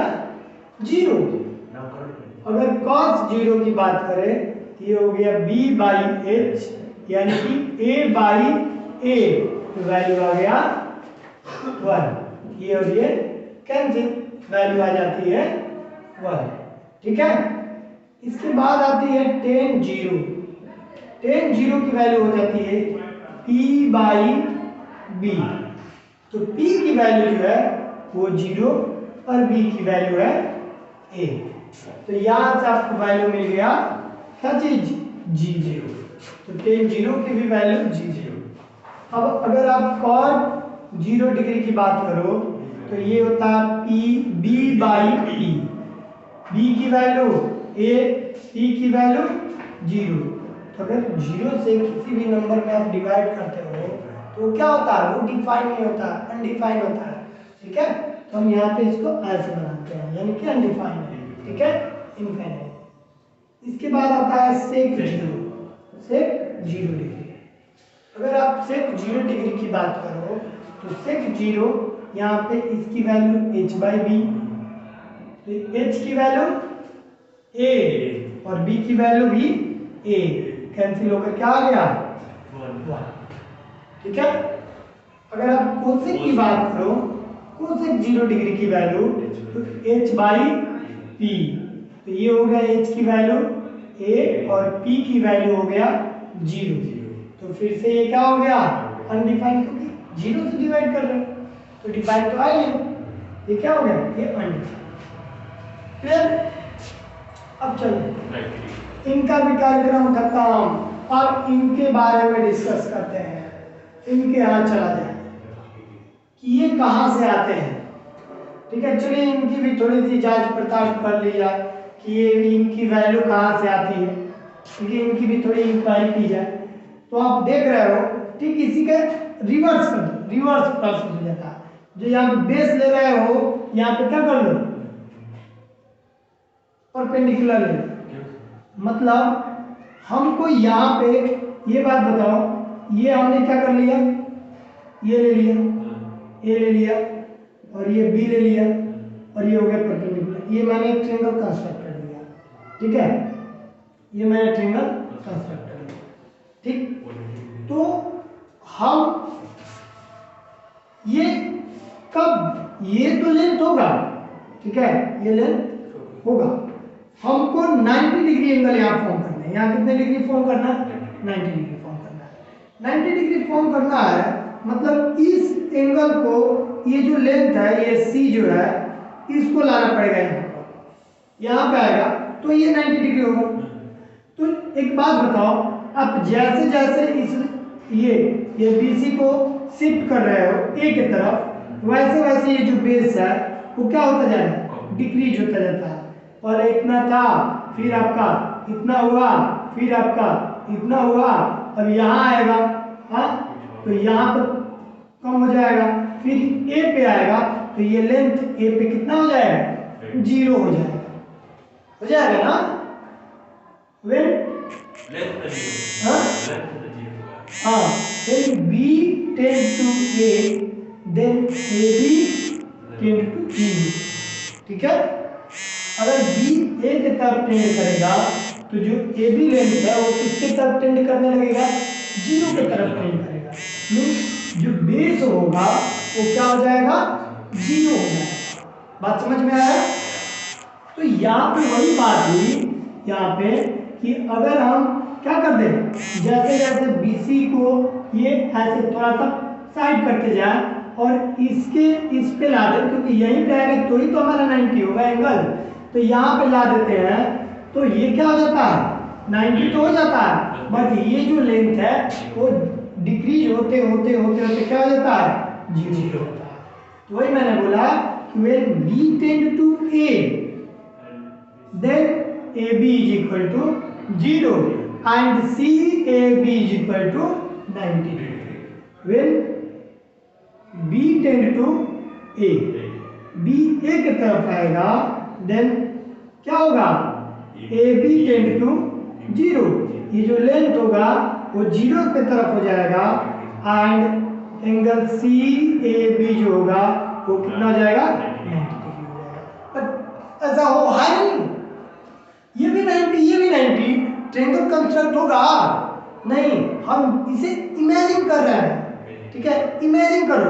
A: 0। अगर cos 0 की बात करें तो ये हो गया b/h, यानी कि a/a, तो वैल्यू आ गया 1, ये और ये कैंसिल, वैल्यू आ जाती है 1, ठीक है। इसके बाद आती है tan 0, tan 0 की वैल्यू हो जाती है p/b, तो p की वैल्यू जो है वो 0 और b की वैल्यू है a, तो यहां से आपको वैल्यू मिल गया क्या चीज g0, तो tan 0 की भी वैल्यू g0। अब अगर आप cos 0 डिग्री की बात करो तो ये होता है b/p, b की वैल्यू a, p की वैल्यू 0, तो अगर 0 से किसी भी नंबर में आप डिवाइड करते हो तो क्या होता है, वो डिफाइन नहीं होता, अनडिफाइंड होता है, ठीक है। तो हम यहाँ पे इसको ऐसे बनाते हैं, यानी कि अनडिफाइंड है, ठीक है, इनफाइनाइट। इसके बाद आता है sec 0 डिग्री। अगर आप sec 0 डिग्री की बात करो तो sec 0 यहाँ पे इसकी वैल्यू h/b, तो h की वैल्यू a और b की वैल्यू भी a, कैंसिल होकर क्या आ गया 1, ठीक है। अगर आप कोसेक की बात करो, कोसेक 0 डिग्री की वैल्यू तो h/p, तो ये हो गया h की वैल्यू a और p की वैल्यू हो गया 0, तो फिर से ये क्या हो गया अनडिफाइंड, क्योंकि 0 से डिवाइड कर रहे हैं तो डिफाइंड तो आया नहीं, ये क्या हो गया, ये अनडिफाइंड। फिर अब चलो इनका भी कार्यक्रम खत्म, और इनके बारे में डिस्कस करते हैं, इनके यहाँ चला जाए कि ये कहाँ से आते हैं, ठीक है। चलिए इनकी भी थोड़ी सी जांच पड़ताल कर ली जाए कि ये इनकी वैल्यू कहाँ से आती है, क्योंकि इनकी भी थोड़ी इंक्वायरी की जाए। तो आप देख रहे हो, ठीक, इसी के रिवर्स कर दो, रिवर्स प्रोसेस हो जाता है। जो यहाँ पे बेस ले रहे हो यहाँ पे क्या कर लो, परपेंडिकुलर ले, मतलब हमको यहाँ पे ये बात बताओ, ये हमने क्या कर लिया, ये ले लिया, ए ले लिया, और ये बी ले लिया, और ये हो गया परपेंडिकुलर, ये मैंने एक ट्रायंगल कंस्ट्रक्ट कर लिया, ठीक है, ये मैंने ट्रायंगल कंस्ट्रक्ट कर लिया, ठीक। तो हम ये कब, ये तो लेंथ होगा, ठीक है, ये लेंथ होगा, हमको 90 डिग्री एंगल यहाँ फॉर्म करना है। यहाँ कितने डिग्री फॉर्म करना है, 90 डिग्री फॉर्म करना है। 90 डिग्री फॉर्म करना है, मतलब इस एंगल को, ये जो लेंथ है, ये सी जो है, इसको लाना पड़ेगा यहाँ पे आएगा, तो ये 90 डिग्री होगा। तो एक बात बताओ, आप जैसे जैसे इस ये BC को शिफ्ट कर रहे हो ए की तरफ, वैसे वैसे ये जो बेस है वो क्या होता जाएगा, डिक्रीज होता जाता है। और इतना था, फिर आपका इतना हुआ, फिर आपका इतना हुआ, अब यहाँ आएगा, हाँ, तो यहाँ पर कम हो जाएगा, फिर ए पे आएगा, तो ये लेंथ ए पे कितना हो जाएगा, 0 हो जाएगा, हो जाएगा ना, वेल हाँ, then B tend to A, then AB tend to B, ठीक है। अगर B A के तरफ टेंड करेगा तो जो AB लेंथ है वो किसके तरफ टेंड करने लगेगा, 0 के तरफ टेंड करेगा। मीन्स जो बेस होगा वो क्या हो जाएगा, 0 हो जाएगा। बात समझ में आया? तो यहाँ पे वही बात हुई यहाँ पे कि अगर हम क्या कर दें, जैसे जैसे BC को ये ऐसे थोड़ा सा साइड करते जाए और इसके इस पे ला दें, क्योंकि यहीं पे आएगा तो ही तो हमारा 90 होगा एंगल, तो यहाँ पे ला देते हैं तो ये क्या हो जाता है, 90 तो हो जाता है, बट ये जो लेंथ है वो डिक्रीज होते होते होते होते क्या हो जाता है, 0 होता है। तो वही मैंने बोला कि when B tend to A then AB is equal to 0 and CAB is equal to 90 degree. When B tend to A, B A की तरफ आएगा then क्या होगा, AB tend to 0, ये जो लेंथ होगा वो 0 की तरफ हो जाएगा एंड एंगल CAB जो होगा वो कितना हो जाएगा, 90 डिग्री हो जाएगा। बट ऐसा हो है नहीं, ये भी 90 ये भी 90, ट्रायंगल कंस्ट्रक्ट होगा नहीं, हम इसे इमेजिन कर रहे हैं, ठीक है, इमेजिन करो,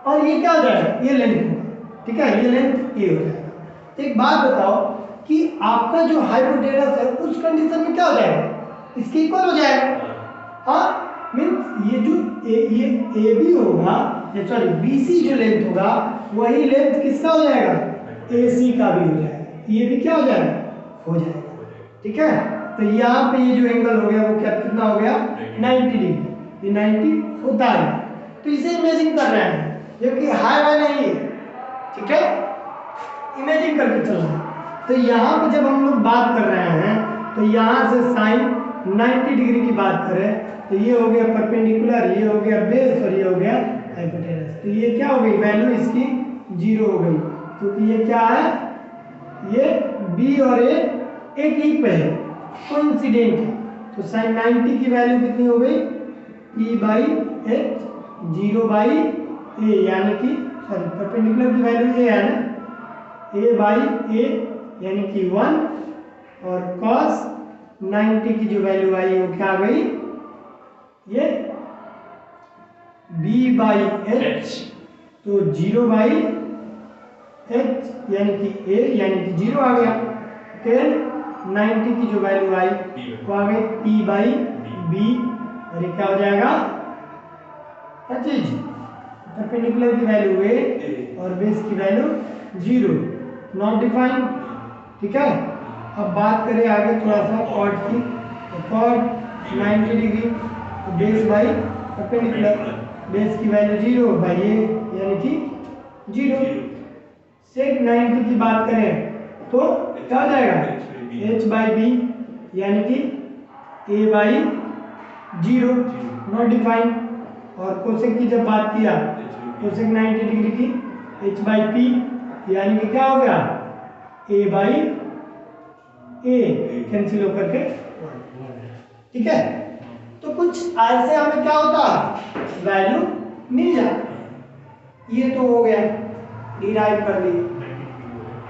A: और ये क्या हो जाएगा, ये लेंथ होगा, ठीक है, ये लेंथ ये हो जाएगा। तो एक बात बताओ कि आपका जो हाइपोटेनस है उस कंडीशन में क्या हो जाएगा, इसके इक्वल हो जाएगा, हाँ, मीन्स ये जो ये AB होगा, सॉरी BC जो लेंथ होगा वही लेंथ किसका हो जाएगा, AC का भी हो जाएगा, ये भी क्या हो जाएगा, हो जाएगा, ठीक है। तो यहाँ पे ये जो एंगल हो गया वो क्या कितना हो गया, 90 डिग्री, ये 90 होता है, तो इसे इमेजिन कर रहे हैं, जबकि हाई वाई नहीं है, ठीक है, इमेजिन करके चल रहे हैं। तो यहाँ पे जब हम लोग बात कर रहे हैं तो यहाँ से साइन 90 डिग्री की बात करें तो ये हो गया परपेंडिकुलर, ये हो गया बेस और ये हो गया हाइपोटेनस, तो ये क्या हो गई, वैल्यू इसकी 0 हो गई, क्योंकि ये क्या है, ये B और A एक ही पे है, कोइंसिडेंट है, तो साइन 90 की वैल्यू कितनी हो गई, P/H 0/A, यानी कि सॉरी परपेंडिकुलर की वैल्यू ये है ना, A/A यानी कि 1, और cos 90 की जो वैल्यू आई वो क्या आ गई, ये B/H, तो 0/H यानी कि A यानी कि 0 आ गया, फिर 90 की जो वैल्यू आई वो आ गई P/B, और ये क्या हो जाएगा, क्या चीज, परपेंडिकुलर की वैल्यू A और बेस की वैल्यू 0, नॉट डिफाइंड, ठीक है। अब बात करें आगे थोड़ा सा कॉट की, तो cot 90 degree base by perpendicular, base की वैल्यू 0 बाई A यानी कि 0, सेक 90 की बात करें तो क्या हो जाएगा, H/B यानी कि A/0, नॉट डिफाइंड, और कोसेक की जब बात किया कोसेक 90 डिग्री की H/P यानी कि क्या हो गया, A/A कैंसिल होकर के, ठीक है। तो कुछ ऐसे हमें क्या होता है, वैल्यू मिल जाती, ये तो हो गया, डिराइव कर लिए।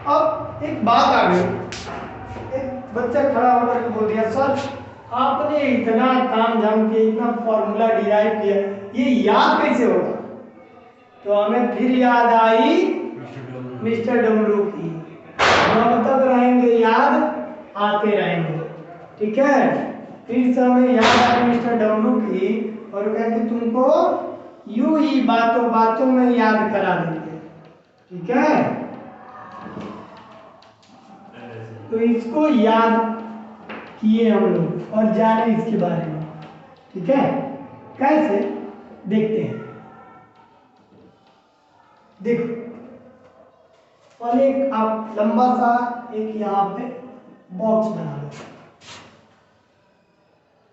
A: अब एक बात आ गई, एक बच्चा खड़ा होकर बोल दिया, सर आपने इतना ताम झाम के इतना फॉर्मूला डिराइव किया, ये याद कैसे होगा, तो हमें फिर याद आई मिस्टर डमरू की, हम तक रहेंगे याद आते रहेंगे, ठीक है, फिर से हमें याद आई मिस्टर डमरू की, और कहा कि तुमको यूं ही बातों बातों में याद करा देंगे, ठीक है। तो इसको याद किए हम लोग और जाने इसके बारे में, ठीक है, कैसे देखते हैं। देखो पहले एक आप लंबा सा एक यहाँ पे बॉक्स बना लो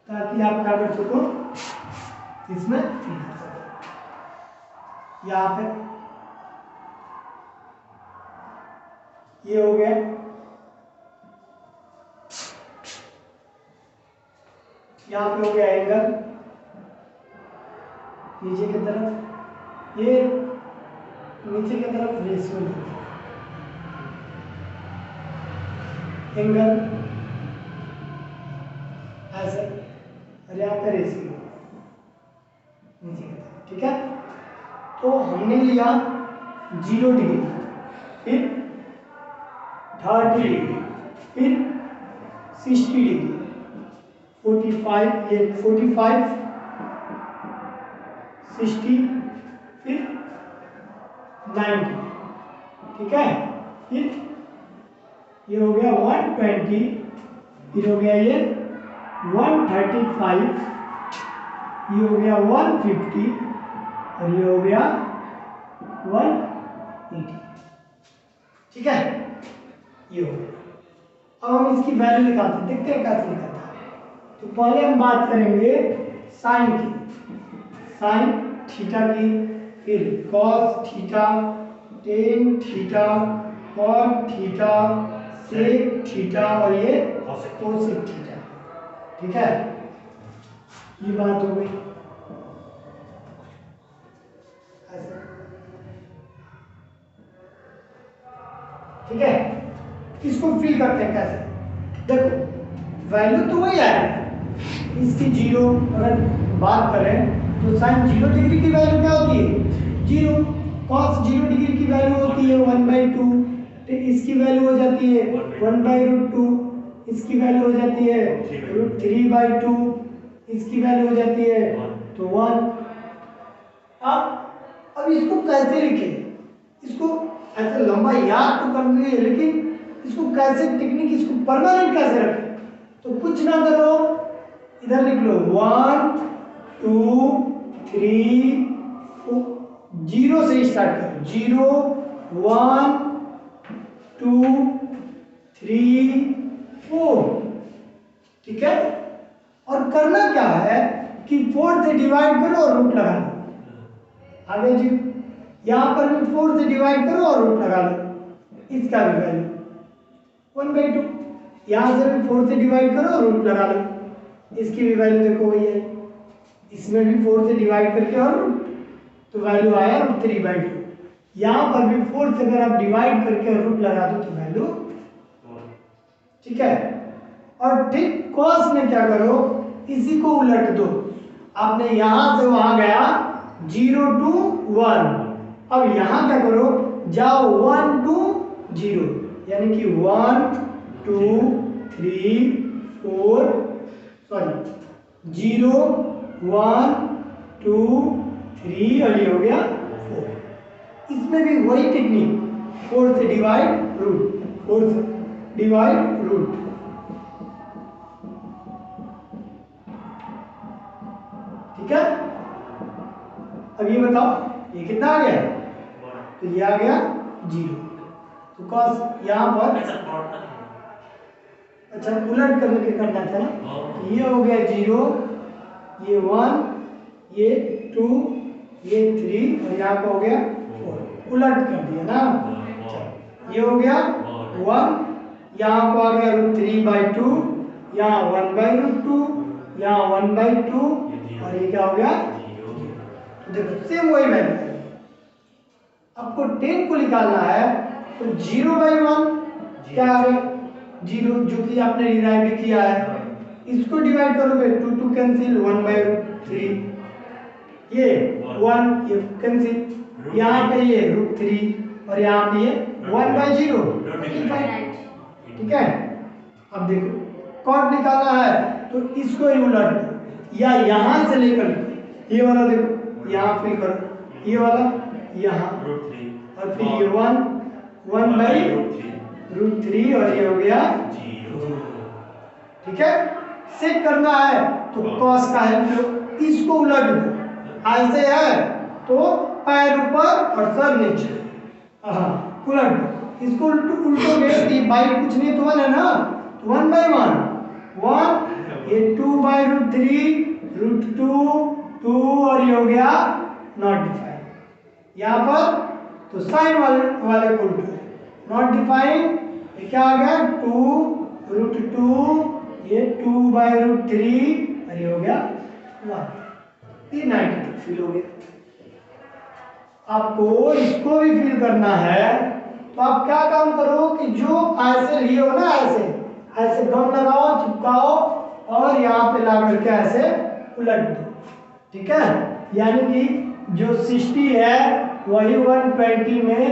A: ताकि आप कागज को इसमें यहाँ पे ये हो गया, यहाँ पे हो गया एंगल नीचे की तरफ, ये नीचे की तरफ रेशियो एंगल ऐसे, और यहाँ पे रेशियो नीचे की तरफ, ठीक है। तो हमने लिया 0 डिग्री, फिर 30 डिग्री, फिर 60 डिग्री, 45, ये 45, 60, फिर 90, ठीक है। फिर ये हो गया 120, फिर हो गया ये 135, ये हो गया 150 और ये हो गया 180, ठीक है। ये हो गया। अब हम इसकी वैल्यू निकालते हैं, देखते हैं कैसे निकालते हैं। तो पहले हम बात करेंगे साइन की, साइन थीटा की, फिर cos theta, tan theta, cot theta, sec theta और ये कोसेक थीटा, ठीक है। ये बात हो गई। ठीक है, इसको फिल करते हैं कैसे। देखो वैल्यू तो वही आएगा, इसकी 0 अगर बात करें तो साइन 0 डिग्री की वैल्यू क्या होती है 0, कॉस 0 डिग्री की वैल्यू होती है 1/2, तो इसकी वैल्यू हो जाती है 1/√2, इसकी वैल्यू हो जाती है √3/2, इसकी वैल्यू हो जाती है तो 1। अब इसको कैसे लिखें, इसको ऐसे लंबा याद तो कर लिए, लेकिन इसको कैसे टेक्निक, इसको परमानेंट कैसे रखें। तो कुछ ना करो, इधर लिख लो 1 2 3 4, 0 से स्टार्ट करो, 0 1 2 3 4, ठीक है। और करना क्या है कि 4 से डिवाइड करो और रूट लगा लो। आगे जी यहां पर भी 4 से डिवाइड करो और रूट लगा लो, इसका भी वैल्यू 1/2, यहां से भी 4 से डिवाइड करो और रूट लगा लो, इसकी भी वैल्यू देखो वही है, इसमें भी 4 से डिवाइड करके और रूट, तो वैल्यू आया √3/2। यहां पर भी 4 से अगर आप डिवाइड करके और रूट लगा दो तो वैल्यू, ठीक है। और ठीक कॉस में क्या करो, इसी को उलट दो, आपने यहां से वहां गया 0 to 1, अब यहां क्या करो, जाओ 1 to 0, यानी कि 1 2 3 4, सॉरी 0 1 2 3 और ये हो गया 4। इसमें भी वही टेक्निक, 4 से डिवाइड रूट, 4 से डिवाइड रूट, ठीक है। अब ये बताओ ये कितना आ गया, तो ये आ गया 0, तो कॉस यहाँ पर अच्छा उलट करके करना था ना, ये हो गया 0, ये 1, ये 2, ये 3 और यहाँ का हो गया 4, उलट कर दिया ना। ये हो गया 1, यहाँ को आ गया √3/2, यहाँ 1/√2, यहाँ 1/2 और ये क्या हो गया, देखो सेम वही वैल्यू है। आपको 10 को निकालना है तो 0/1 क्या आ गया 0, जो कि आपने डिराइव किया है, इसको डिवाइड करोगे 2 2 कैंसिल, 1/3, ये 1 ये कैंसिल, यहाँ पे ये √3 और यहाँ पे ये 1/0, ठीक है। अब देखो कॉट निकालना है तो इसको ही उलट, या यहाँ से लेकर ये वाला देखो यहाँ फिल करो, ये वाला यहाँ और फिर ये 1/√3 और ये हो गया 0, ठीक है। सेट करना है तो कॉस का हेल्प लो, इसको उलट दो, ऐसे है तो पैर ऊपर और सर नीचे, हाँ उलट दो, इसको उल्टोगे तो बाई कुछ नहीं तो 1 है ना, तो 1/1 1, ये 2/√3 √2 2 और ये हो गया नॉट डिफाइंड, यहाँ पर तो साइन वाले को उल्टो, नॉट डिफाइंड, ये क्या आ गया 2√2, ये 2/√3 और ये हो गया 1, ये 90 फिल हो गया। आपको इसको भी फिल करना है तो आप क्या काम करो कि जो ऐसे लिए हो ना, ऐसे गम लगाओ, चिपकाओ और यहाँ पे ला करके ऐसे उलट दो, ठीक है। यानी कि जो 60 है वही 120 में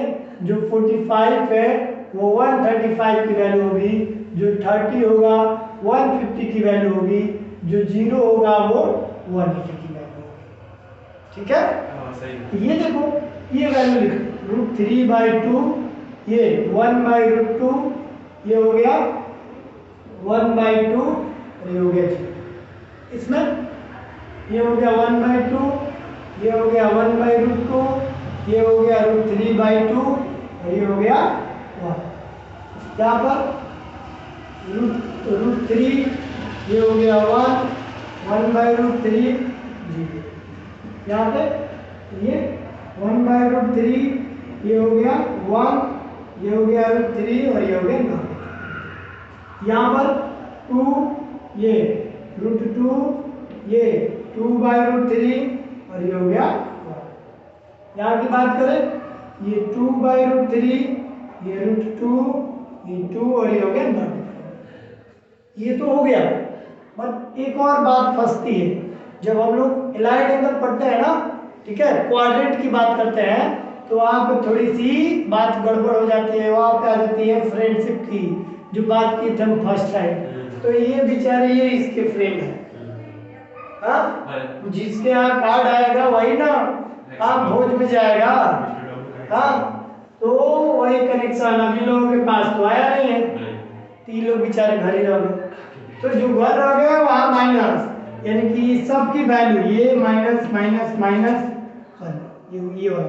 A: जो 45 है वो 135 की वैल्यू होगी, जो 30 होगा 150 की वैल्यू होगी, जो 0 होगा वो 180 की वैल्यू होगी। ठीक है? सही। ये देखो ये वैल्यू लिखो √3/2, ये 1/√2, ये हो गया 1/2 और ये हो गया 0। इसमें ये हो गया 1/2, ये हो गया 1/√2, ये हो गया √3/2 और ये हो गया 1। यहाँ पर √3, ये हो गया 1/√3 0। यहाँ पे ये 1/√3, ये हो गया 1, ये हो गया √3 और ये हो गया 9। यहाँ पर 2, ये √2, ये 2/√3 और ये हो गया 1। यहाँ की बात करें ये 2/√3, ये √2, ये 2 और ये हो गया 9। ये तो हो गया, बट एक और बात फंसती है जब हम लोग एलाइड एंगल पढ़ते हैं ना, ठीक है, क्वाड्रेंट की बात करते हैं, तो वहाँ पे थोड़ी सी बात गड़बड़ हो जाती है। वहाँ पे आ जाती है फ्रेंडशिप की, जो बात की थी हम फर्स्ट टाइम। तो ये बेचारे ये इसके फ्रेंड है, हाँ, जिसके यहाँ कार्ड आएगा वही ना आप भोज में जाएगा, हाँ, तो वही कनेक्शन। अभी लोगों के पास तो आया नहीं है, तीन लोग बेचारे घर ही रह गए। तो जो घर रह गए वहाँ माइनस, यानी कि सब की वैल्यू ये माइनस माइनस माइनस, ये वाला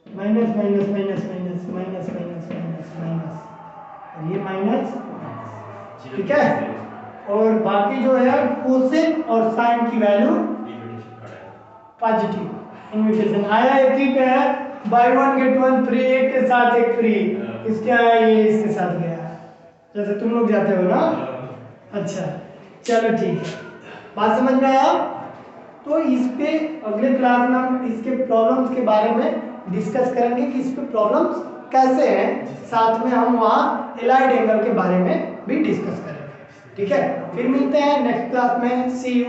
A: minus minus minus minus minus minus minus minus और ये माइनस, ठीक है। और बाकी जो है कोसेक और साइन की वैल्यू पॉजिटिव, इन्विटेशन आया एक ही पे है, बाय 1 गेट 1 फ्री, एक के साथ एक फ्री, इसके आया ये इसके साथ गया, जैसे तुम लोग जाते हो ना। अच्छा चलो ठीक है, बात समझ में आया। तो इस पे अगले क्लास में हम इसके प्रॉब्लम्स के बारे में डिस्कस करेंगे कि इस पे प्रॉब्लम्स कैसे हैं, साथ में हम वहाँ एलाइड एंगल के बारे में भी डिस्कस करेंगे। ठीक है, फिर मिलते हैं नेक्स्ट क्लास में, सी यू।